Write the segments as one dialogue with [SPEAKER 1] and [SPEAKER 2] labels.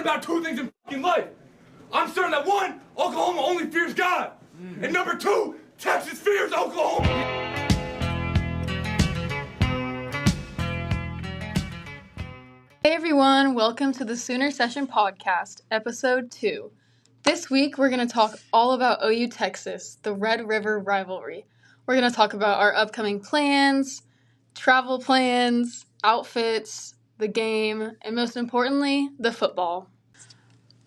[SPEAKER 1] about two things in fucking life. I'm certain that one, Oklahoma only fears God. And number two, Texas fears Oklahoma.
[SPEAKER 2] Hey everyone, welcome to the Sooner Session Podcast, Episode 2. This week we're going to talk all about OU Texas, the Red River rivalry. We're going to talk about our upcoming plans, travel plans, outfits, the game, and most importantly, the football.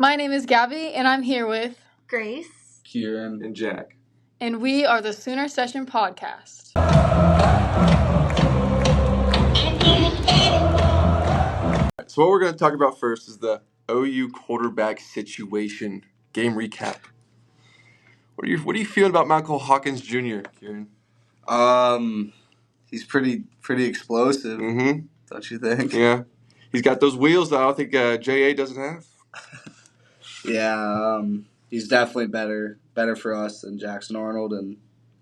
[SPEAKER 2] My name is Gabby, and I'm here with
[SPEAKER 3] Grace,
[SPEAKER 4] Kieran, and Jack.
[SPEAKER 2] And we are the Sooner Session Podcast.
[SPEAKER 4] So what we're going to talk about first is the OU quarterback situation. Game recap. What are you feeling about Michael Hawkins Jr., Kieran?
[SPEAKER 5] He's pretty explosive.
[SPEAKER 4] Mm-hmm.
[SPEAKER 5] Don't you think?
[SPEAKER 4] Yeah. He's got those wheels that I don't think J.A. doesn't have.
[SPEAKER 5] Yeah, he's definitely better for us than Jackson Arnold, and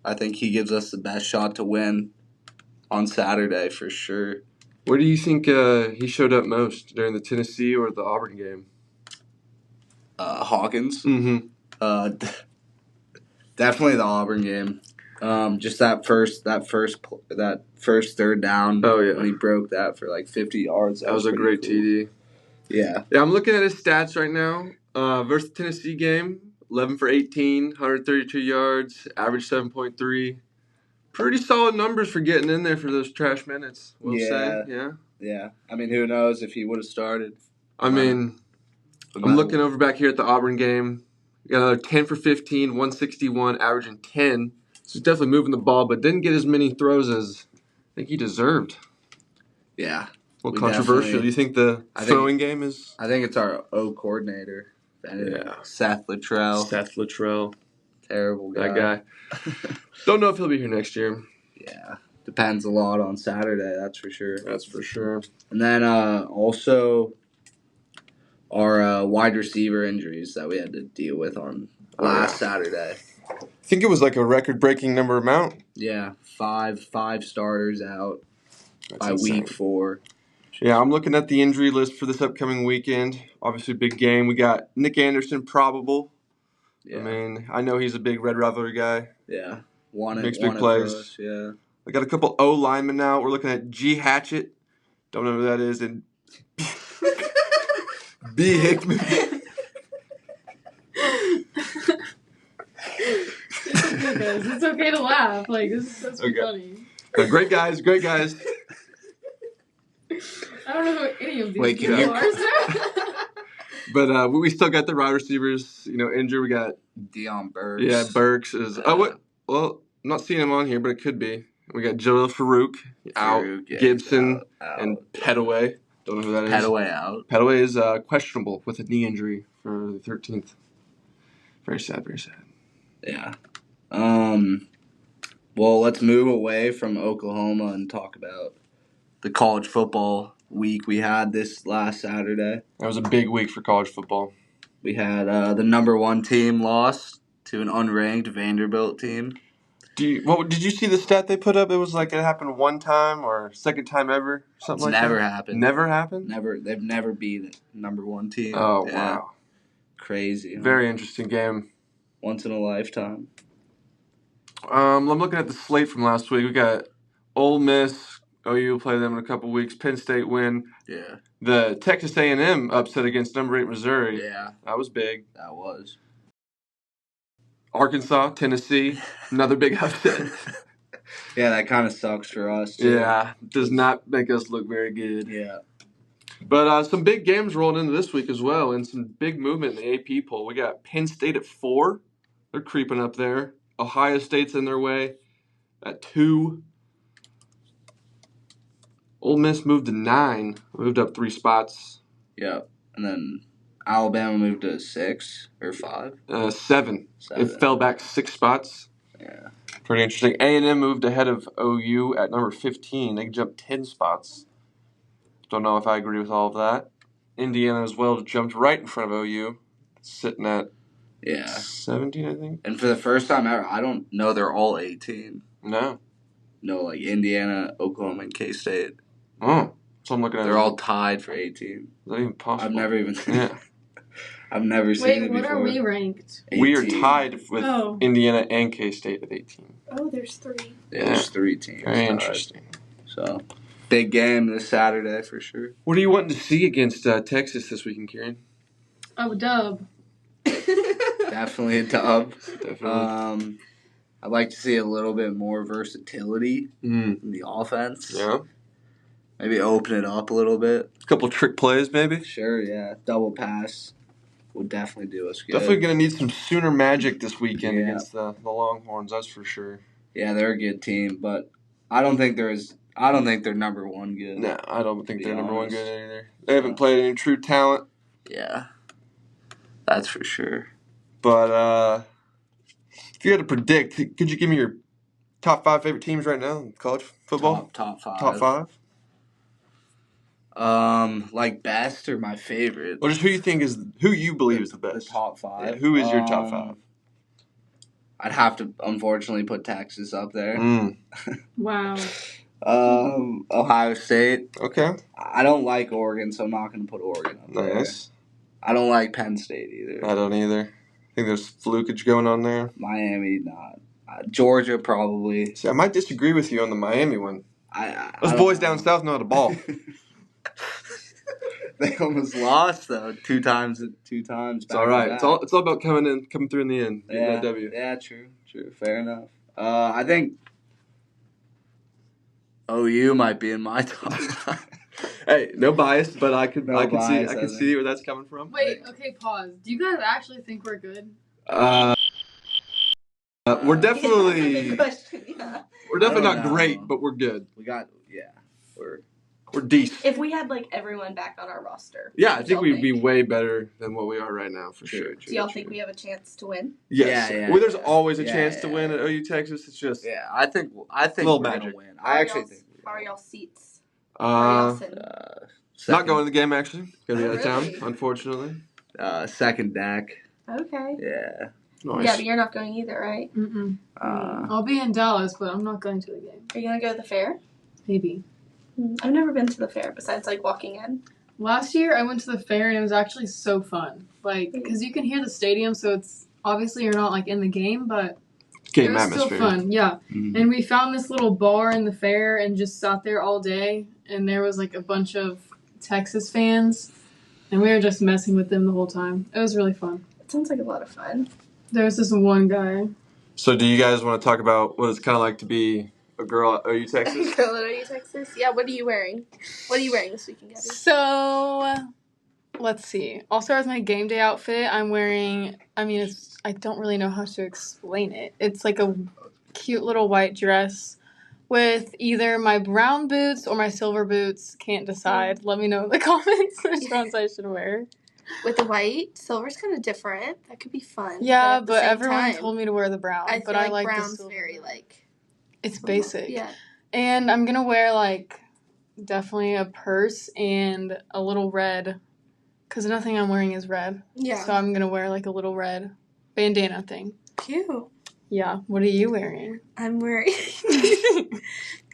[SPEAKER 5] I think he gives us the best shot to win on Saturday for sure.
[SPEAKER 4] Where do you think he showed up most, during the Tennessee or the Auburn game?
[SPEAKER 5] Hawkins.
[SPEAKER 4] Mm-hmm.
[SPEAKER 5] Definitely the Auburn game. Just that first third down.
[SPEAKER 4] Oh, yeah.
[SPEAKER 5] When he broke that for like 50 yards.
[SPEAKER 4] That was a great
[SPEAKER 5] cool.
[SPEAKER 4] TD.
[SPEAKER 5] Yeah.
[SPEAKER 4] Yeah, I'm looking at his stats right now. Versus the Tennessee game, 11 for 18, 132 yards, average 7.3. Pretty solid numbers for getting in there for those trash minutes, we'll say. Yeah.
[SPEAKER 5] Yeah. I mean, who knows if he would have started.
[SPEAKER 4] I mean, I'm looking over back here at the Auburn game. We got another 10 for 15, 161, averaging 10. So he's definitely moving the ball, but didn't get as many throws as I think he deserved.
[SPEAKER 5] Yeah.
[SPEAKER 4] Well, controversial. Do you think the throwing game is?
[SPEAKER 5] I think it's our O coordinator.
[SPEAKER 4] Yeah.
[SPEAKER 5] Seth Luttrell.
[SPEAKER 4] Seth Luttrell.
[SPEAKER 5] Terrible guy.
[SPEAKER 4] That guy. Don't know if he'll be here next year.
[SPEAKER 5] Yeah. Depends a lot on Saturday, that's for sure.
[SPEAKER 4] That's for sure.
[SPEAKER 5] And then also our wide receiver injuries that we had to deal with on last Saturday.
[SPEAKER 4] I think it was like a record-breaking number amount.
[SPEAKER 5] Yeah, five starters out by
[SPEAKER 4] insane.
[SPEAKER 5] week 4.
[SPEAKER 4] Yeah, I'm looking at the injury list for this upcoming weekend. Obviously, big game. We got Nick Anderson, probable.
[SPEAKER 5] Yeah.
[SPEAKER 4] I mean, I know he's a big Red Rivalry guy.
[SPEAKER 5] Yeah.
[SPEAKER 4] Makes big plays.
[SPEAKER 5] For us, yeah.
[SPEAKER 4] I got a couple O linemen now. We're looking at G. Hatchett. Don't know who that is. And B. Hickman.
[SPEAKER 2] It's okay to laugh. Like, that's okay. Funny.
[SPEAKER 4] Great guys.
[SPEAKER 2] I don't know who any of these
[SPEAKER 5] Wait,
[SPEAKER 2] people are.
[SPEAKER 4] But we still got the wide receivers, injured. We got
[SPEAKER 5] Deion Burks.
[SPEAKER 4] Yeah, Burks is. Well, I'm not seeing him on here, but it could be. We got Jalil Farouk out,
[SPEAKER 5] yeah,
[SPEAKER 4] Gibson,
[SPEAKER 5] out.
[SPEAKER 4] and Petaway. Don't know who that is.
[SPEAKER 5] Petaway out.
[SPEAKER 4] Petaway is questionable with a knee injury for the 13th. Very sad, very sad.
[SPEAKER 5] Yeah. Well, let's move away from Oklahoma and talk about the college football week we had this last Saturday.
[SPEAKER 4] That was a big week for college football.
[SPEAKER 5] We had the number 1 team lost to an unranked Vanderbilt team.
[SPEAKER 4] Did you see the stat they put up? It was like it happened one time or second time ever, something like that.
[SPEAKER 5] Never happened.
[SPEAKER 4] Never happened?
[SPEAKER 5] Never. They've never beat the number 1 team.
[SPEAKER 4] Oh,
[SPEAKER 5] yeah.
[SPEAKER 4] wow.
[SPEAKER 5] Crazy. Huh?
[SPEAKER 4] Very interesting game.
[SPEAKER 5] Once in a lifetime.
[SPEAKER 4] I'm looking at the slate from last week. We got Ole Miss. OU will play them in a couple weeks. Penn State win.
[SPEAKER 5] Yeah.
[SPEAKER 4] The Texas A&M upset against number 8 Missouri.
[SPEAKER 5] Yeah.
[SPEAKER 4] That was big.
[SPEAKER 5] That was.
[SPEAKER 4] Arkansas, Tennessee, another big upset.
[SPEAKER 5] Yeah, that kind of sucks for us, too.
[SPEAKER 4] Yeah, does not make us look very good.
[SPEAKER 5] Yeah.
[SPEAKER 4] But some big games rolling into this week as well, and some big movement in the AP poll. We got Penn State at 4. They're creeping up there. Ohio State's in their way at 2. Ole Miss moved to 9. Moved up 3 spots.
[SPEAKER 5] Yeah. And then Alabama moved to 6 or 5?
[SPEAKER 4] 7. It fell back 6 spots.
[SPEAKER 5] Yeah.
[SPEAKER 4] Pretty interesting. A&M moved ahead of OU at number 15. They jumped 10 spots. Don't know if I agree with all of that. Indiana as well jumped right in front of OU, sitting at 17, I think.
[SPEAKER 5] And for the first time ever, I don't know they're all 18.
[SPEAKER 4] No.
[SPEAKER 5] No, like Indiana, Oklahoma, and K-State.
[SPEAKER 4] Oh. So I'm looking at
[SPEAKER 5] They're all tied for 18.
[SPEAKER 4] Is that even possible?
[SPEAKER 5] I've never even
[SPEAKER 4] Yeah.
[SPEAKER 5] I've never seen
[SPEAKER 2] Wait,
[SPEAKER 5] it
[SPEAKER 2] what
[SPEAKER 5] before.
[SPEAKER 2] are we ranked?
[SPEAKER 4] We are
[SPEAKER 5] 18.
[SPEAKER 4] tied with
[SPEAKER 2] Oh.
[SPEAKER 4] Indiana and K-State at 18.
[SPEAKER 2] Oh, there's 3.
[SPEAKER 5] Yeah, there's 3 teams.
[SPEAKER 4] Very
[SPEAKER 5] tied.
[SPEAKER 4] interesting.
[SPEAKER 5] So, big game this Saturday for sure.
[SPEAKER 4] What are you wanting to see against Texas this weekend, Kieran?
[SPEAKER 2] Oh, dub.
[SPEAKER 5] Definitely a dub.
[SPEAKER 4] Definitely.
[SPEAKER 5] I'd like to see a little bit more versatility in the offense.
[SPEAKER 4] Yeah.
[SPEAKER 5] Maybe open it up a little bit.
[SPEAKER 4] A couple trick plays, maybe.
[SPEAKER 5] Sure, yeah. Double pass would definitely do us good.
[SPEAKER 4] Definitely going to need some Sooner magic this weekend
[SPEAKER 5] Yeah.
[SPEAKER 4] against the Longhorns. That's for sure.
[SPEAKER 5] Yeah, they're a good team, but I don't think they're number 1 good.
[SPEAKER 4] No, I don't think
[SPEAKER 5] be
[SPEAKER 4] they're number 1
[SPEAKER 5] honest.
[SPEAKER 4] good either. They haven't played any true talent.
[SPEAKER 5] Yeah, that's for sure.
[SPEAKER 4] But if you had to predict, could you give me your top 5 favorite teams right now in college football?
[SPEAKER 5] Top 5.
[SPEAKER 4] Top 5?
[SPEAKER 5] Like best or my favorite?
[SPEAKER 4] Or just who you believe is the best?
[SPEAKER 5] The top 5.
[SPEAKER 4] Yeah, who is your top 5?
[SPEAKER 5] I'd have to unfortunately put Texas up there.
[SPEAKER 2] Wow.
[SPEAKER 5] Ohio State.
[SPEAKER 4] Okay.
[SPEAKER 5] I don't like Oregon, so I'm not going to put Oregon up there.
[SPEAKER 4] Nice.
[SPEAKER 5] I don't like Penn State either.
[SPEAKER 4] I don't either. I think there's flukage going on there.
[SPEAKER 5] Miami, not. Georgia, probably.
[SPEAKER 4] See, I might disagree with you on the Miami one. Those
[SPEAKER 5] don't
[SPEAKER 4] boys
[SPEAKER 5] know.
[SPEAKER 4] down south know how to ball.
[SPEAKER 5] They almost lost though, two times.
[SPEAKER 4] It's all right. It's all about coming through in the end. Getting
[SPEAKER 5] Yeah,
[SPEAKER 4] that W.
[SPEAKER 5] yeah, true. Fair enough. I think OU might be in my top 5.
[SPEAKER 4] Hey, no bias, but I can
[SPEAKER 5] bias,
[SPEAKER 4] see where that's coming from.
[SPEAKER 2] Wait, okay, pause. Do you guys actually think we're good?
[SPEAKER 4] We're definitely
[SPEAKER 3] Yeah.
[SPEAKER 4] we're definitely
[SPEAKER 5] I don't
[SPEAKER 4] not
[SPEAKER 5] know.
[SPEAKER 4] great, but we're good.
[SPEAKER 5] We're
[SPEAKER 4] We're decent.
[SPEAKER 3] If we had like everyone back on our roster,
[SPEAKER 4] Yeah, I
[SPEAKER 3] what
[SPEAKER 4] think
[SPEAKER 3] y'all
[SPEAKER 4] we'd be way better than what we are right now, for sure.
[SPEAKER 3] Do y'all think we have a chance to win?
[SPEAKER 4] Yes.
[SPEAKER 5] Yeah,
[SPEAKER 4] Well, there's
[SPEAKER 5] yeah.
[SPEAKER 4] always a
[SPEAKER 5] Yeah,
[SPEAKER 4] chance to
[SPEAKER 5] yeah,
[SPEAKER 4] win
[SPEAKER 5] yeah.
[SPEAKER 4] at OU Texas. It's just
[SPEAKER 5] Yeah, I think
[SPEAKER 4] Little
[SPEAKER 5] we're
[SPEAKER 4] magic.
[SPEAKER 5] gonna win.
[SPEAKER 3] How
[SPEAKER 5] I
[SPEAKER 3] are
[SPEAKER 5] actually
[SPEAKER 3] y'all's-
[SPEAKER 5] think.
[SPEAKER 3] How are y'all seats? How are y'all sitting?
[SPEAKER 4] not going to the game actually. Gonna be
[SPEAKER 3] Oh,
[SPEAKER 4] out of town,
[SPEAKER 3] really?
[SPEAKER 4] unfortunately.
[SPEAKER 5] Second deck.
[SPEAKER 3] Okay.
[SPEAKER 5] Yeah.
[SPEAKER 4] Nice.
[SPEAKER 3] Yeah, but you're not going either, right?
[SPEAKER 2] Mm-mm.
[SPEAKER 5] Uh,
[SPEAKER 2] I'll be in Dallas, but I'm not going to the game.
[SPEAKER 3] Are you gonna go to the fair?
[SPEAKER 2] Maybe.
[SPEAKER 3] I've never been to the fair besides like walking in.
[SPEAKER 2] Last year, I went to the fair, and it was actually so fun. Like, because you can hear the stadium, so it's obviously you're not like in the game, but it
[SPEAKER 4] Game
[SPEAKER 2] was
[SPEAKER 4] atmosphere.
[SPEAKER 2] still fun. Yeah.
[SPEAKER 5] Mhm.
[SPEAKER 2] And we found this little bar in the fair and just sat there all day. And there was like a bunch of Texas fans, and we were just messing with them the whole time. It was really fun.
[SPEAKER 3] It sounds like a lot of fun.
[SPEAKER 2] There was this one guy.
[SPEAKER 4] So, do you guys want to talk about what it's kind of like to be a girl at OU Texas?
[SPEAKER 3] Girl, are you Texas? Yeah. What are you wearing? What are you wearing this weekend, Gabby?
[SPEAKER 2] So, let's see. I'll start with my game day outfit. I'm wearing, I don't really know how to explain it. It's like a cute little white dress with either my brown boots or my silver boots. Can't decide. Let me know in the comments which ones I should wear.
[SPEAKER 3] With the white, silver's kind of different. That could be fun.
[SPEAKER 2] Yeah,
[SPEAKER 3] at the
[SPEAKER 2] but
[SPEAKER 3] same
[SPEAKER 2] everyone
[SPEAKER 3] time,
[SPEAKER 2] told me to wear the brown.
[SPEAKER 3] I
[SPEAKER 2] but
[SPEAKER 3] feel
[SPEAKER 2] I like the
[SPEAKER 3] brown's
[SPEAKER 2] silver.
[SPEAKER 3] very like.
[SPEAKER 2] It's basic.
[SPEAKER 3] Yeah.
[SPEAKER 2] And I'm gonna wear like definitely a purse and a little red, because nothing I'm wearing is red.
[SPEAKER 3] Yeah.
[SPEAKER 2] So I'm gonna wear like a little red bandana thing.
[SPEAKER 3] Cute.
[SPEAKER 2] Yeah. What are you wearing?
[SPEAKER 3] I'm wearing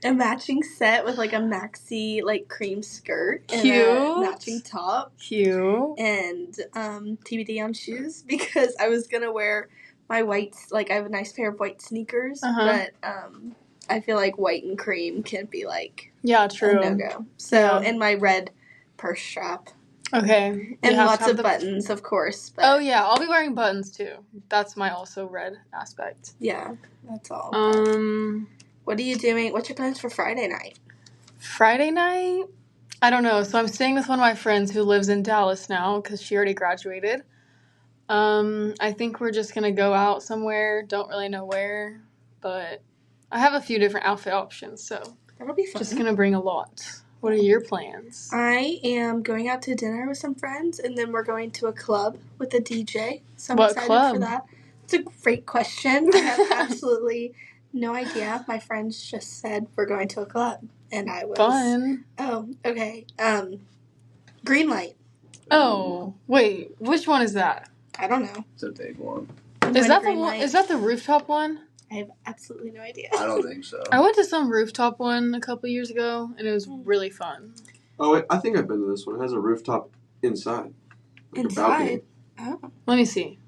[SPEAKER 3] a matching set with like a maxi like cream skirt and a
[SPEAKER 2] Cute.
[SPEAKER 3] matching top
[SPEAKER 2] Cute.
[SPEAKER 3] and TBD on shoes because I was gonna wear my white I have a nice pair of white sneakers
[SPEAKER 2] Uh-huh.
[SPEAKER 3] but I feel like white and cream can be like
[SPEAKER 2] Yeah,
[SPEAKER 3] a
[SPEAKER 2] true.
[SPEAKER 3] no-go. So
[SPEAKER 2] Yeah.
[SPEAKER 3] and my red purse strap
[SPEAKER 2] Okay.
[SPEAKER 3] and
[SPEAKER 2] You have to
[SPEAKER 3] lots
[SPEAKER 2] have
[SPEAKER 3] of
[SPEAKER 2] the-
[SPEAKER 3] buttons of course. But
[SPEAKER 2] Oh yeah, I'll be wearing buttons too. That's my also red aspect.
[SPEAKER 3] yeah, that's all. What are you doing? What's your plans for Friday night?
[SPEAKER 2] Friday night? I don't know. So I'm staying with one of my friends who lives in Dallas now because she already graduated. I think we're just going to go out somewhere. Don't really know where. But I have a few different outfit options, so
[SPEAKER 3] That'll be fun.
[SPEAKER 2] just going to bring a lot. What are your plans?
[SPEAKER 3] I am going out to dinner with some friends, and then we're going to a club with a DJ. So I'm
[SPEAKER 2] What
[SPEAKER 3] excited
[SPEAKER 2] club?
[SPEAKER 3] for that. It's a great question. I have absolutely no idea. My friends just said we're going to a club, and I was
[SPEAKER 2] Fun.
[SPEAKER 3] Oh, okay. Green light.
[SPEAKER 2] Oh, wait. Which one is that?
[SPEAKER 3] I don't know.
[SPEAKER 5] It's a big one.
[SPEAKER 3] I'm
[SPEAKER 2] Is
[SPEAKER 3] going
[SPEAKER 2] that
[SPEAKER 3] to
[SPEAKER 2] the
[SPEAKER 3] Green
[SPEAKER 2] one?
[SPEAKER 3] Light.
[SPEAKER 2] Is that the rooftop one?
[SPEAKER 3] I have absolutely no idea.
[SPEAKER 5] I don't think so.
[SPEAKER 2] I went to some rooftop one a couple years ago, and it was really fun.
[SPEAKER 4] Oh, wait, I think I've been to this one. It has a rooftop inside. Like a balcony.
[SPEAKER 3] Inside. Oh.
[SPEAKER 2] Let me see.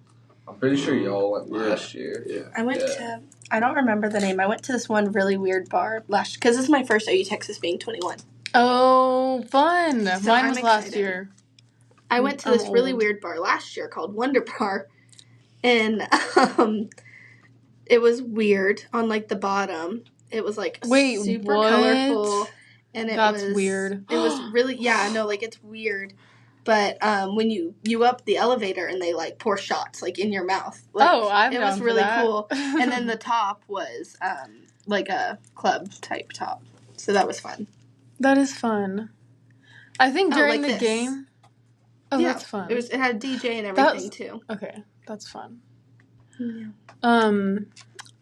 [SPEAKER 5] I'm pretty sure y'all went last year.
[SPEAKER 4] Yeah.
[SPEAKER 3] I went to, I don't remember the name. I went to this one really weird bar last, because this is my first OU Texas being 21.
[SPEAKER 2] Oh, fun.
[SPEAKER 3] So
[SPEAKER 2] Mine
[SPEAKER 3] I'm
[SPEAKER 2] was last
[SPEAKER 3] excited.
[SPEAKER 2] year.
[SPEAKER 3] I went to
[SPEAKER 2] I'm
[SPEAKER 3] this really
[SPEAKER 2] old.
[SPEAKER 3] weird bar last year called Wonder Bar, and it was weird on like the bottom. It was like
[SPEAKER 2] Wait,
[SPEAKER 3] super
[SPEAKER 2] what?
[SPEAKER 3] colorful, and
[SPEAKER 2] That's weird.
[SPEAKER 3] It was really like it's weird. But when you up the elevator and they like pour shots like in your mouth. Like,
[SPEAKER 2] I'm
[SPEAKER 3] it
[SPEAKER 2] down
[SPEAKER 3] was
[SPEAKER 2] for
[SPEAKER 3] really
[SPEAKER 2] that.
[SPEAKER 3] cool. And then the top was like a club type top, so that was fun.
[SPEAKER 2] That is fun. I think during
[SPEAKER 3] like
[SPEAKER 2] the
[SPEAKER 3] this.
[SPEAKER 2] game. Oh,
[SPEAKER 3] Yeah,
[SPEAKER 2] that's fun.
[SPEAKER 3] It had a DJ and everything too.
[SPEAKER 2] Okay, that's fun.
[SPEAKER 3] Yeah.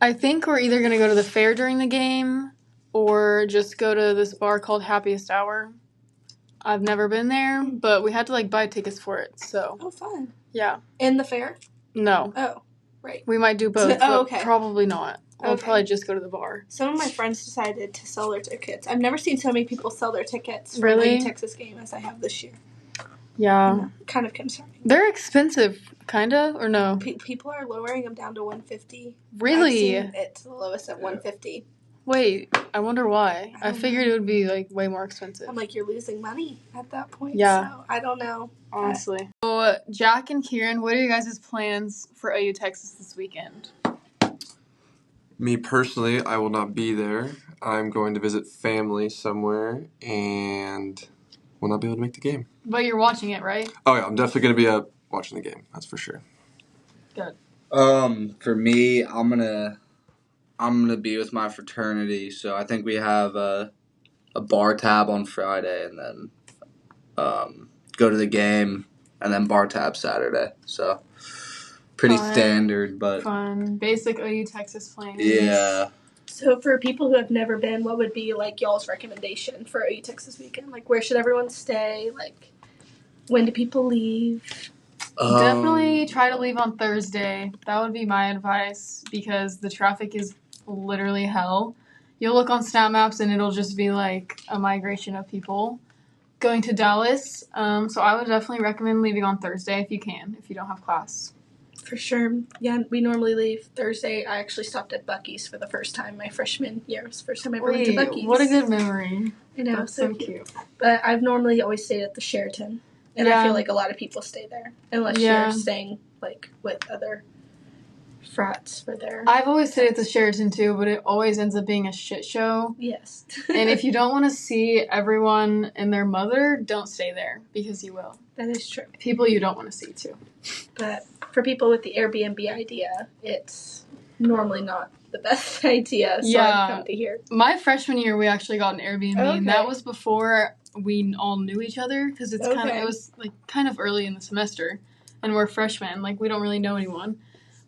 [SPEAKER 2] I think we're either gonna go to the fair during the game or just go to this bar called Happiest Hour. I've never been there, but we had to like buy tickets for it, so
[SPEAKER 3] Oh, fun.
[SPEAKER 2] yeah.
[SPEAKER 3] In the fair?
[SPEAKER 2] No.
[SPEAKER 3] Oh, right.
[SPEAKER 2] We might do both, but
[SPEAKER 3] okay.
[SPEAKER 2] probably not. We'll
[SPEAKER 3] Okay.
[SPEAKER 2] probably just go to the bar.
[SPEAKER 3] Some of my friends decided to sell their tickets. I've never seen so many people sell their tickets for
[SPEAKER 2] Really?
[SPEAKER 3] the Texas game as I have this year.
[SPEAKER 2] Yeah.
[SPEAKER 3] Kind of concerning.
[SPEAKER 2] They're expensive, kind of, or no?
[SPEAKER 3] People are lowering them down to $150.
[SPEAKER 2] Really?
[SPEAKER 3] I've seen it to the lowest at $150.
[SPEAKER 2] Wait, I wonder why.
[SPEAKER 3] I
[SPEAKER 2] I
[SPEAKER 3] don't
[SPEAKER 2] figured
[SPEAKER 3] know.
[SPEAKER 2] it would be like way more expensive.
[SPEAKER 3] I'm like, you're losing money at that point.
[SPEAKER 2] Yeah.
[SPEAKER 3] So I don't know.
[SPEAKER 2] Honestly. So, Jack and Kieran, what are you guys' plans for OU Texas this weekend?
[SPEAKER 4] Me personally, I will not be there. I'm going to visit family somewhere and will not be able to make the game.
[SPEAKER 2] But you're watching it, right?
[SPEAKER 4] Oh yeah, I'm definitely going to be watching the game. That's for sure.
[SPEAKER 2] Good.
[SPEAKER 5] For me, I'm gonna be with my fraternity. So I think we have a bar tab on Friday, and then go to the game, and then bar tab Saturday. So pretty
[SPEAKER 2] Fun.
[SPEAKER 5] Standard, but
[SPEAKER 2] Fun. Basic OU Texas plans.
[SPEAKER 5] yeah.
[SPEAKER 3] So for people who have never been, what would be like y'all's recommendation for OU Texas weekend? Like, where should everyone stay? Like, when do people leave?
[SPEAKER 2] Definitely try to leave on Thursday. That would be my advice because the traffic is literally hell. You'll look on Snap Maps and it'll just be like a migration of people going to Dallas. So I would definitely recommend leaving on Thursday if you can, if you don't have class.
[SPEAKER 3] For sure. Yeah, we normally leave Thursday. I actually stopped at Buc-ee's for the first time my freshman year. It was the first time I ever went to Buc-ee's.
[SPEAKER 2] What a good memory.
[SPEAKER 3] I know,
[SPEAKER 2] That's
[SPEAKER 3] so cute. But I've normally always stayed at the Sheraton. And I feel like a lot of people stay there. Unless you're staying like with other frats for their...
[SPEAKER 2] I've always stayed at the Sheraton too, but it always ends up being a shit show.
[SPEAKER 3] Yes.
[SPEAKER 2] And if you don't want to see everyone and their mother, don't stay there because you will.
[SPEAKER 3] That is true.
[SPEAKER 2] People you don't want to see too.
[SPEAKER 3] But for people with the Airbnb idea, it's normally not the best idea. So I've come to hear.
[SPEAKER 2] My freshman year, we actually got an Airbnb, and that
[SPEAKER 3] Okay.
[SPEAKER 2] was before we all knew each other because it's it was like kind of early in the semester, and we're freshmen, like we don't really know anyone.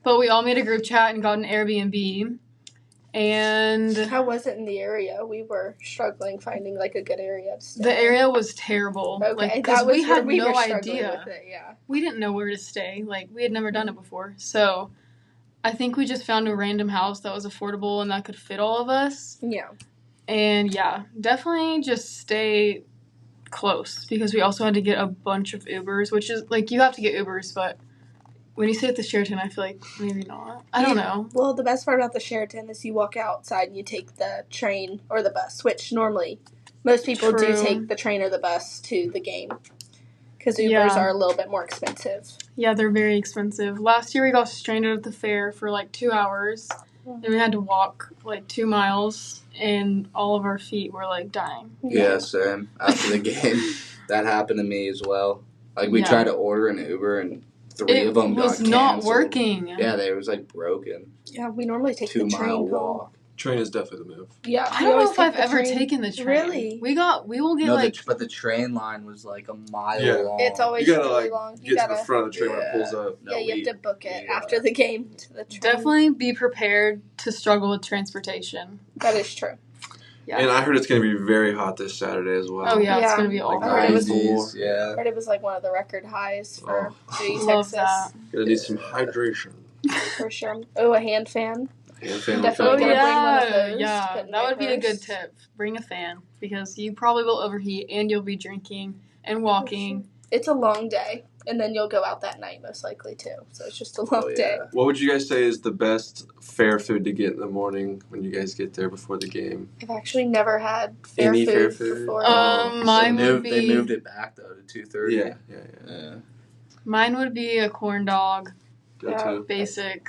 [SPEAKER 2] But we all made a group chat and got an Airbnb. And
[SPEAKER 3] how was it in the area? We were struggling finding like a good area to stay.
[SPEAKER 2] The area was terrible.
[SPEAKER 3] Okay,
[SPEAKER 2] like, because we had no idea.
[SPEAKER 3] With it, yeah.
[SPEAKER 2] We didn't know where to stay. Like we had never done it before, so I think we just found a random house that was affordable and that could fit all of us.
[SPEAKER 3] Yeah.
[SPEAKER 2] And yeah, definitely just stay close because we also had to get a bunch of Ubers, which is like you have to get Ubers, but when you stay at the Sheraton, I feel like maybe not. I don't know.
[SPEAKER 3] Well, the best part about the Sheraton is you walk outside and you take the train or the bus, which normally most people do take the train or the bus to the game because Ubers are a little bit more expensive.
[SPEAKER 2] Yeah, they're very expensive. Last year we got stranded at the fair for like 2 hours. And we had to walk like 2 miles, and all of our feet were like dying.
[SPEAKER 5] Yeah, same. After the game, that happened to me as well. Like we tried to order an Uber, and 3 of them got canceled.
[SPEAKER 2] It was not working.
[SPEAKER 5] Yeah, they was like broken.
[SPEAKER 3] Yeah, we normally take the train
[SPEAKER 5] 2 mile
[SPEAKER 3] home.
[SPEAKER 5] walk.
[SPEAKER 4] Train is definitely the move.
[SPEAKER 3] Yeah,
[SPEAKER 2] I don't know if I've ever taken the train.
[SPEAKER 3] Really?
[SPEAKER 2] We will get
[SPEAKER 5] but the train line was like a mile long.
[SPEAKER 3] It's always
[SPEAKER 4] you gotta
[SPEAKER 3] really
[SPEAKER 4] like
[SPEAKER 3] long.
[SPEAKER 4] get to the front of the train when it pulls up.
[SPEAKER 3] Yeah, you have to book it after the game to the train.
[SPEAKER 2] Definitely be prepared to struggle with transportation.
[SPEAKER 3] That is true.
[SPEAKER 2] Yeah.
[SPEAKER 4] And I heard it's going to be very hot this Saturday as well.
[SPEAKER 2] Oh yeah, it's going to be
[SPEAKER 4] like
[SPEAKER 2] awful.
[SPEAKER 3] I heard
[SPEAKER 5] it
[SPEAKER 3] was like one of the record highs for Texas.
[SPEAKER 2] Love that.
[SPEAKER 4] Gonna need some hydration.
[SPEAKER 3] For sure. Oh, a hand fan.
[SPEAKER 4] Hand fan.
[SPEAKER 3] Definitely gonna bring one of those.
[SPEAKER 2] Yeah, that would be a good tip. Bring a fan because you probably will overheat and you'll be drinking and walking.
[SPEAKER 3] It's a long day. and then you'll go out that night most likely too. So it's just a long day.
[SPEAKER 4] What would you guys say is the best fair food to get in the morning when you guys get there before the game?
[SPEAKER 3] I've actually never had
[SPEAKER 4] Any fair
[SPEAKER 3] food
[SPEAKER 4] food?
[SPEAKER 3] before.
[SPEAKER 2] Mine would be.
[SPEAKER 5] They moved it back though to 2:30.
[SPEAKER 4] Yeah.
[SPEAKER 2] Mine would be a corn dog.
[SPEAKER 4] Go-to.
[SPEAKER 2] Basic.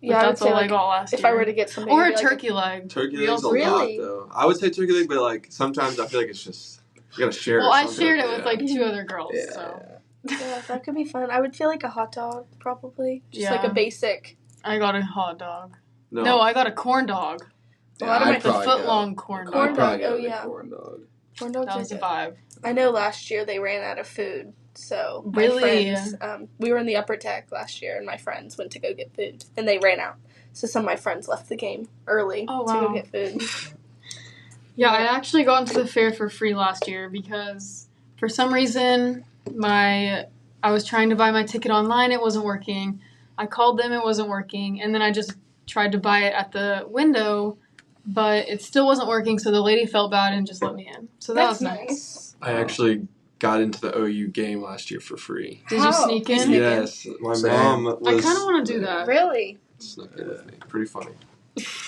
[SPEAKER 3] Yeah,
[SPEAKER 2] That's all I got last year.
[SPEAKER 3] If I were to get something,
[SPEAKER 2] or a turkey leg.
[SPEAKER 4] Turkey leg's a lot though. I would say turkey leg, but like sometimes I feel like it's just you gotta share.
[SPEAKER 2] Well, I shared it with like 2 other girls.
[SPEAKER 5] Yeah.
[SPEAKER 2] So.
[SPEAKER 3] Yeah, that could be fun. I would feel like a hot dog probably, just like a basic.
[SPEAKER 2] I got a hot dog. No, I got a corn dog.
[SPEAKER 3] A lot of my
[SPEAKER 2] foot-long corn dog.
[SPEAKER 3] Corn dog. Oh
[SPEAKER 5] yeah. Corn dog.
[SPEAKER 3] Corn dogs
[SPEAKER 2] that was
[SPEAKER 3] are
[SPEAKER 2] a vibe.
[SPEAKER 3] I know last year they ran out of food. So my
[SPEAKER 2] really,
[SPEAKER 3] friends, we were in the upper deck last year, and my friends went to go get food, and they ran out. So some of my friends left the game early to go get food.
[SPEAKER 2] Yeah, I actually got into the fair for free last year because for some reason I was trying to buy my ticket online, it wasn't working. I called them, it wasn't working, and then I just tried to buy it at the window, but it still wasn't working. So the lady felt bad and just let me in. So that was nice.
[SPEAKER 4] I actually got into the OU game last year for free.
[SPEAKER 2] Did you sneak in?
[SPEAKER 4] Yes, my mom was.
[SPEAKER 2] I kind of want to do that.
[SPEAKER 3] Really?
[SPEAKER 4] Snuck in with me. Pretty funny.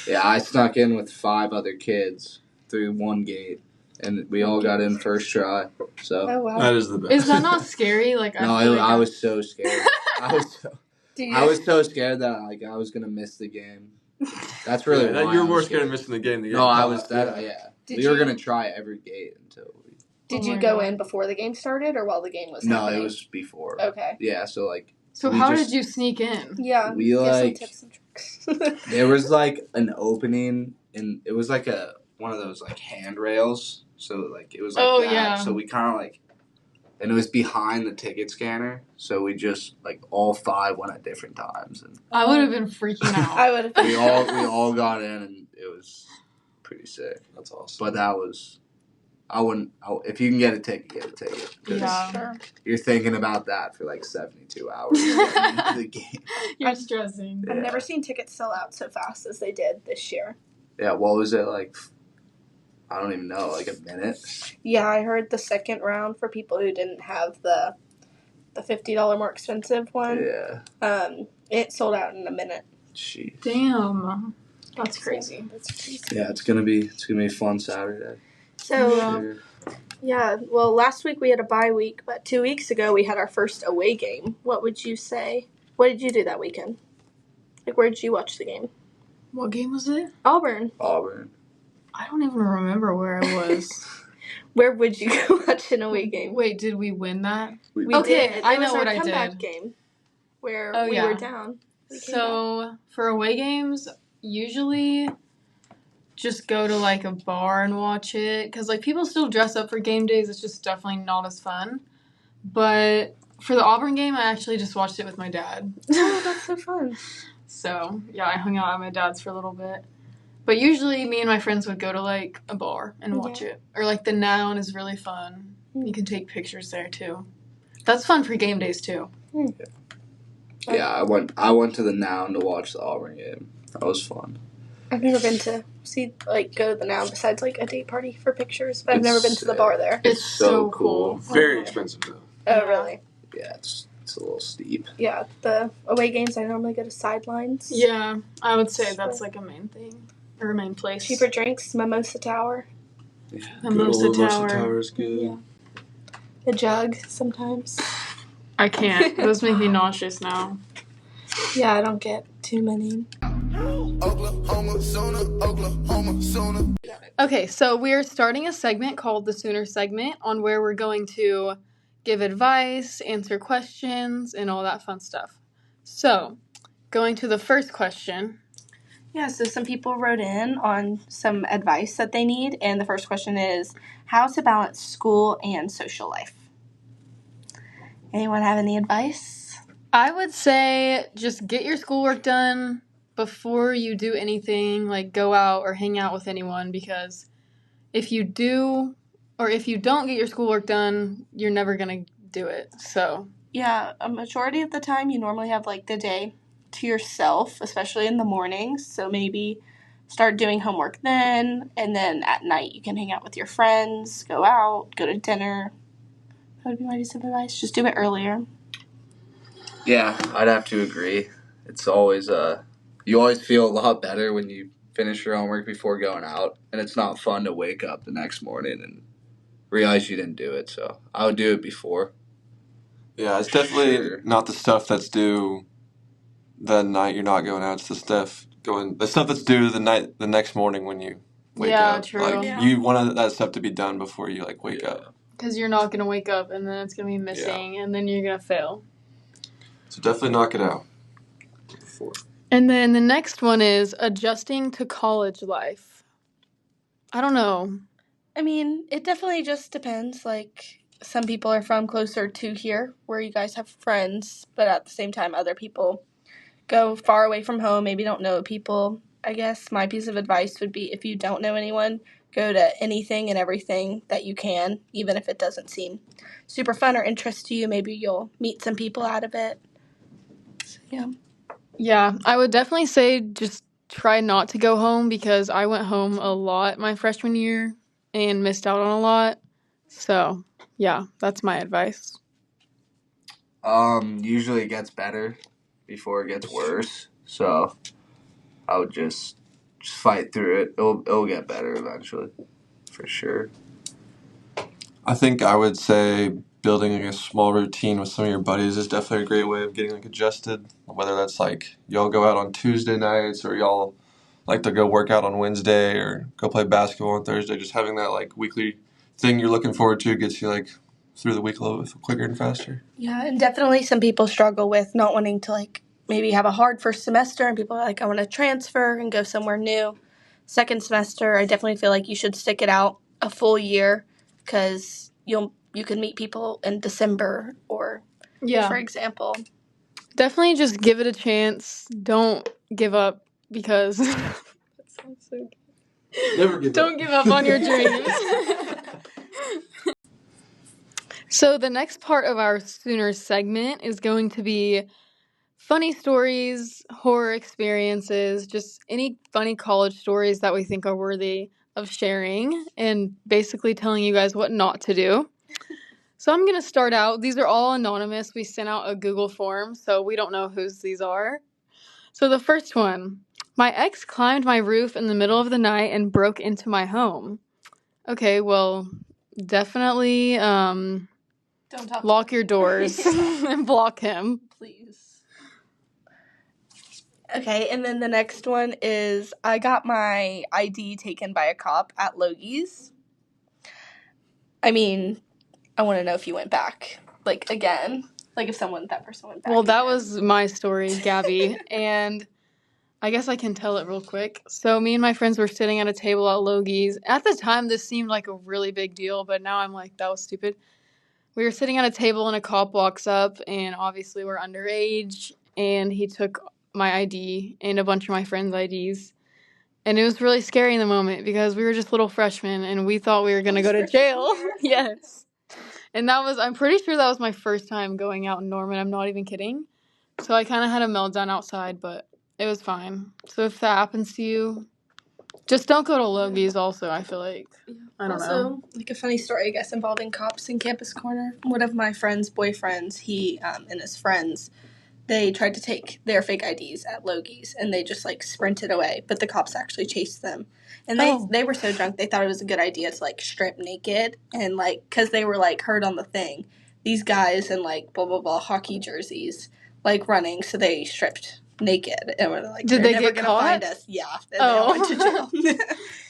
[SPEAKER 5] Yeah, I snuck in with 5 other kids through one gate, and we all got in first try. So
[SPEAKER 4] that is the best.
[SPEAKER 2] Is that not scary? Like
[SPEAKER 5] I was so scared. I was so scared that like I was gonna miss the game. That's really why
[SPEAKER 4] you were more scared of missing the game.
[SPEAKER 5] No, I was that. Yeah, we were gonna try every gate until.
[SPEAKER 3] Did you go in before the game started or while the game was happening?
[SPEAKER 5] No, it was before.
[SPEAKER 3] Okay.
[SPEAKER 5] Yeah, so like.
[SPEAKER 2] So how did you sneak in?
[SPEAKER 3] Yeah.
[SPEAKER 5] We like.
[SPEAKER 3] Some tips and tricks.
[SPEAKER 5] There was like an opening, and it was like one of those like handrails. So like it was like that.
[SPEAKER 2] Yeah.
[SPEAKER 5] So we kind of like, and it was behind the ticket scanner. So we just like all 5 went at different times, and
[SPEAKER 2] I would have been freaking out.
[SPEAKER 3] I would have.
[SPEAKER 5] we all got in, and it was pretty sick.
[SPEAKER 4] That's awesome.
[SPEAKER 5] But that was. If you can get a ticket, get a ticket.
[SPEAKER 2] Yeah.
[SPEAKER 3] Sure.
[SPEAKER 5] You're thinking about that for like 72 hours into the game.
[SPEAKER 2] You're stressing.
[SPEAKER 3] I've never seen tickets sell out so fast as they did this year.
[SPEAKER 5] Yeah, what was it like? I don't even know, like a minute?
[SPEAKER 3] Yeah, I heard the second round for people who didn't have the $50 more expensive one.
[SPEAKER 5] Yeah.
[SPEAKER 3] It sold out in a minute.
[SPEAKER 5] Jeez.
[SPEAKER 2] Damn. That's crazy.
[SPEAKER 5] Yeah, it's gonna be a fun Saturday.
[SPEAKER 3] So, yeah, well, last week we had a bye week, but 2 weeks ago we had our first away game. What would you say? What did you do that weekend? Like, where did you watch the game?
[SPEAKER 2] What game was it?
[SPEAKER 3] Auburn.
[SPEAKER 2] I don't even remember where I was.
[SPEAKER 3] Where would you go watch an away game?
[SPEAKER 2] Wait, did we win that?
[SPEAKER 3] We did.
[SPEAKER 2] I know what I
[SPEAKER 3] did. It was our comeback
[SPEAKER 2] did.
[SPEAKER 3] game where we were down.
[SPEAKER 2] So, for away games, usually just go to like a bar and watch it because like people still dress up for game days. It's just definitely not as fun. But for the Auburn game, I actually just watched it with my dad.
[SPEAKER 3] Oh, that's so fun.
[SPEAKER 2] So yeah, I hung out at my dad's for a little bit. But usually me and my friends would go to like a bar and watch it. Or like the Noun is really fun. You can take pictures there too. That's fun for game days too.
[SPEAKER 5] Yeah, I went to the Noun to watch the Auburn game. That was fun.
[SPEAKER 3] I've never been to go to the Noun besides like a date party for pictures, but I've never been to the bar there.
[SPEAKER 2] It's so cool.
[SPEAKER 4] Very expensive though.
[SPEAKER 3] Oh, really?
[SPEAKER 5] Yeah, it's a little steep.
[SPEAKER 3] Yeah, the away games I normally go to Sidelines.
[SPEAKER 2] Yeah, I would say that's like a main thing. Or a main place.
[SPEAKER 3] Cheaper drinks, Mimosa Tower.
[SPEAKER 4] Yeah,
[SPEAKER 2] Mimosa
[SPEAKER 4] Tower is good.
[SPEAKER 3] Yeah. The Jug sometimes.
[SPEAKER 2] I can't. Those make me nauseous now.
[SPEAKER 3] Yeah, I don't get too many.
[SPEAKER 6] Oklahoma, Sooner.
[SPEAKER 2] Okay, so we are starting a segment called the Sooner segment on where we're going to give advice, answer questions, and all that fun stuff. So, going to the first question.
[SPEAKER 3] Yeah, so some people wrote in on some advice that they need, and the first question is, how to balance school and social life? Anyone have any advice?
[SPEAKER 2] I would say just get your schoolwork done before you do anything, like go out or hang out with anyone, because if you do, or if you don't get your schoolwork done, you're never going to do it, so.
[SPEAKER 3] Yeah, a majority of the time you normally have, like, the day to yourself, especially in the mornings, so maybe start doing homework then, and then at night you can hang out with your friends, go out, go to dinner. That would be my piece of advice. Just do it earlier.
[SPEAKER 5] Yeah, I'd have to agree. It's always you always feel a lot better when you finish your homework before going out, and it's not fun to wake up the next morning and realize you didn't do it. So I would do it before.
[SPEAKER 4] Yeah, it's definitely not the stuff that's due the night you're not going out. It's the stuff that's due the next morning when you wake up.
[SPEAKER 2] True.
[SPEAKER 4] Like you want that stuff to be done before you wake up.
[SPEAKER 2] Because you're not gonna wake up and then it's gonna be missing and then you're gonna fail.
[SPEAKER 4] So definitely knock it out.
[SPEAKER 2] And then the next one is adjusting to college life. I don't know.
[SPEAKER 3] I mean, it definitely just depends. Like, some people are from closer to here where you guys have friends, but at the same time, other people go far away from home, maybe don't know people. I guess my piece of advice would be if you don't know anyone, go to anything and everything that you can, even if it doesn't seem super fun or interest to you. Maybe you'll meet some people out of it. So, yeah.
[SPEAKER 2] Yeah, I would definitely say just try not to go home because I went home a lot my freshman year and missed out on a lot. So, yeah, that's my advice.
[SPEAKER 5] Usually it gets better before it gets worse. So I would just fight through it. It'll get better eventually, for sure.
[SPEAKER 4] I think I would say building a small routine with some of your buddies is definitely a great way of getting adjusted. Whether that's y'all go out on Tuesday nights or y'all like to go work out on Wednesday or go play basketball on Thursday. Just having that weekly thing you're looking forward to gets you through the week a little bit quicker and faster.
[SPEAKER 3] Yeah, and definitely some people struggle with not wanting to maybe have a hard first semester, and people are like, I want to transfer and go somewhere new. Second semester, I definitely feel like you should stick it out a full year because you can meet people in December or, for example.
[SPEAKER 2] Definitely just give it a chance. Don't give up because that sounds so good.
[SPEAKER 4] Never give up.
[SPEAKER 2] Don't give up on your dreams. So the next part of our Sooner segment is going to be funny stories, horror experiences, just any funny college stories that we think are worthy of sharing, and basically telling you guys what not to do. So I'm going to start out. These are all anonymous. We sent out a Google form, so we don't know whose these are. So the first one. My ex climbed my roof in the middle of the night and broke into my home. Okay, well, definitely
[SPEAKER 3] Don't talk
[SPEAKER 2] lock your doors and block him.
[SPEAKER 3] Please. Okay, and then the next one is I got my ID taken by a cop at Logie's. I mean, I want to know if you went back, again. If that person went back.
[SPEAKER 2] Well, that was my story, Gabby, and I guess I can tell it real quick. So me and my friends were sitting at a table at Logie's. At the time, this seemed like a really big deal, but now I'm like, that was stupid. We were sitting at a table and a cop walks up, and obviously we're underage, and he took my ID and a bunch of my friends' IDs. And it was really scary in the moment because we were just little freshmen and we thought we were going to go to jail. Yes. And I'm pretty sure that was my first time going out in Norman. I'm not even kidding. So I kind of had a meltdown outside, but it was fine. So if that happens to you, just don't go to Logie's also, I feel like. I don't know.
[SPEAKER 3] A funny story, I guess, involving cops in Campus Corner. One of my friend's boyfriends, he and his friends, they tried to take their fake IDs at Logie's, and they just, sprinted away. But the cops actually chased them. And they were so drunk, they thought it was a good idea to, strip naked. And, because they were, heard on the thing. These guys in, blah, blah, blah, hockey jerseys, running. So they stripped naked. And were like,
[SPEAKER 2] did they
[SPEAKER 3] never
[SPEAKER 2] get
[SPEAKER 3] gonna
[SPEAKER 2] caught?
[SPEAKER 3] find us. Yeah. And they all went to jail.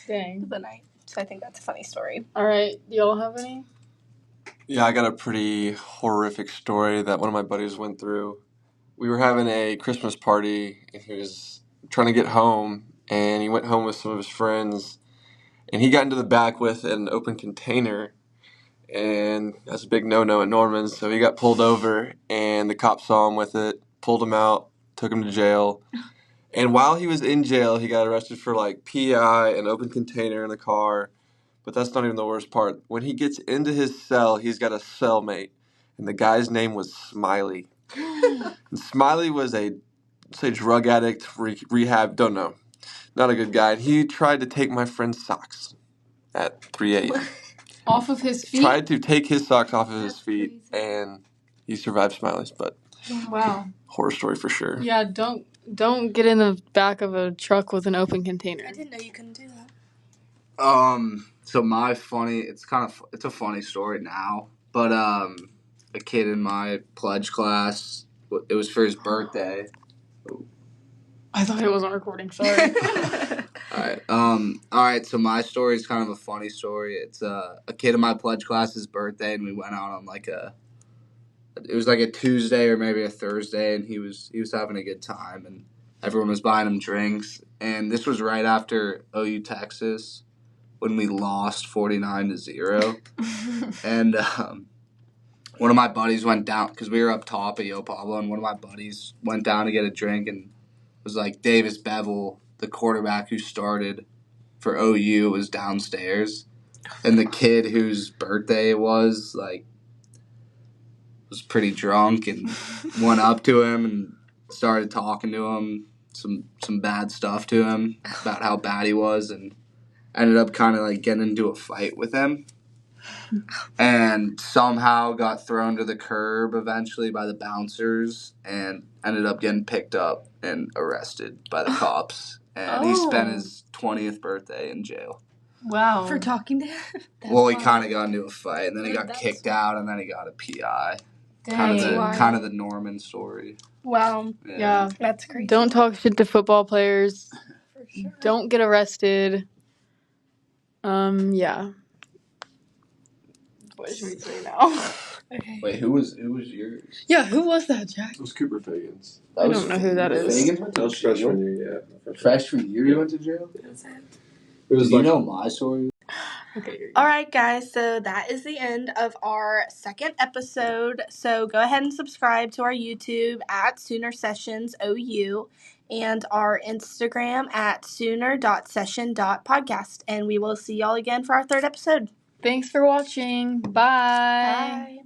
[SPEAKER 2] Dang.
[SPEAKER 3] The night. So I think that's a funny story.
[SPEAKER 2] All right. Do y'all have any?
[SPEAKER 4] Yeah, I got a pretty horrific story that one of my buddies went through. We were having a Christmas party, and he was trying to get home, and he went home with some of his friends, and he got into the back with an open container, and that's a big no-no at Norman's, so he got pulled over, and the cops saw him with it, pulled him out, took him to jail, and while he was in jail, he got arrested for, PI, an open container in the car, but that's not even the worst part. When he gets into his cell, he's got a cellmate, and the guy's name was Smiley. And Smiley was a drug addict, rehab, don't know. Not a good guy. And he tried to take my friend's socks at 3 a.m.
[SPEAKER 2] Off of his feet?
[SPEAKER 4] Tried to take his socks off of his feet, and he survived Smiley's. But
[SPEAKER 2] Wow.
[SPEAKER 4] Horror story for sure.
[SPEAKER 2] Yeah, don't get in the back of a truck with an open container.
[SPEAKER 3] I didn't know you couldn't do that.
[SPEAKER 5] So it's a funny story now, but a kid in my pledge class, it was for his birthday.
[SPEAKER 2] I thought it wasn't recording. Sorry.
[SPEAKER 5] All right. So my story is kind of a funny story. It's a kid in my pledge class's birthday, and we went out on it was like a Tuesday or maybe a Thursday, and he was having a good time, and everyone was buying him drinks. And this was right after OU Texas, when we lost 49-0, and one of my buddies went down because we were up top at Yo Pablo, and one of my buddies went down to get a drink and was like, Davis Bevel, the quarterback who started for OU, was downstairs, and the kid whose birthday it was pretty drunk and went up to him and started talking to him some bad stuff to him about how bad he was, and ended up kind of getting into a fight with him, and somehow got thrown to the curb eventually by the bouncers, and ended up getting picked up and arrested by the cops. And he spent his 20th birthday in jail.
[SPEAKER 2] Wow.
[SPEAKER 3] For talking to him?
[SPEAKER 5] Well, he kind of got into a fight, and then he got kicked out, and then he got a PI.
[SPEAKER 2] Dang.
[SPEAKER 5] Kind of the Norman story.
[SPEAKER 3] Wow.
[SPEAKER 2] Yeah.
[SPEAKER 3] That's crazy.
[SPEAKER 2] Don't talk shit to football players.
[SPEAKER 3] For sure.
[SPEAKER 2] Don't get arrested. Yeah. What should we say now?
[SPEAKER 3] Okay.
[SPEAKER 5] Wait, who was yours?
[SPEAKER 2] Yeah, who was that, Jack?
[SPEAKER 4] It was Cooper Fagans.
[SPEAKER 2] I don't know who that is.
[SPEAKER 5] Fagans went
[SPEAKER 4] That
[SPEAKER 5] to
[SPEAKER 4] was
[SPEAKER 5] jail?
[SPEAKER 4] freshman year, yeah.
[SPEAKER 5] Freshman year you went to jail?
[SPEAKER 4] It was
[SPEAKER 5] Do you know my story?
[SPEAKER 2] Okay.
[SPEAKER 3] All right, guys. So that is the end of our second episode. So go ahead and subscribe to our YouTube at Sooner Sessions OU and our Instagram at sooner.session.podcast. And we will see y'all again for our third episode.
[SPEAKER 2] Thanks for watching. Bye.
[SPEAKER 3] Bye.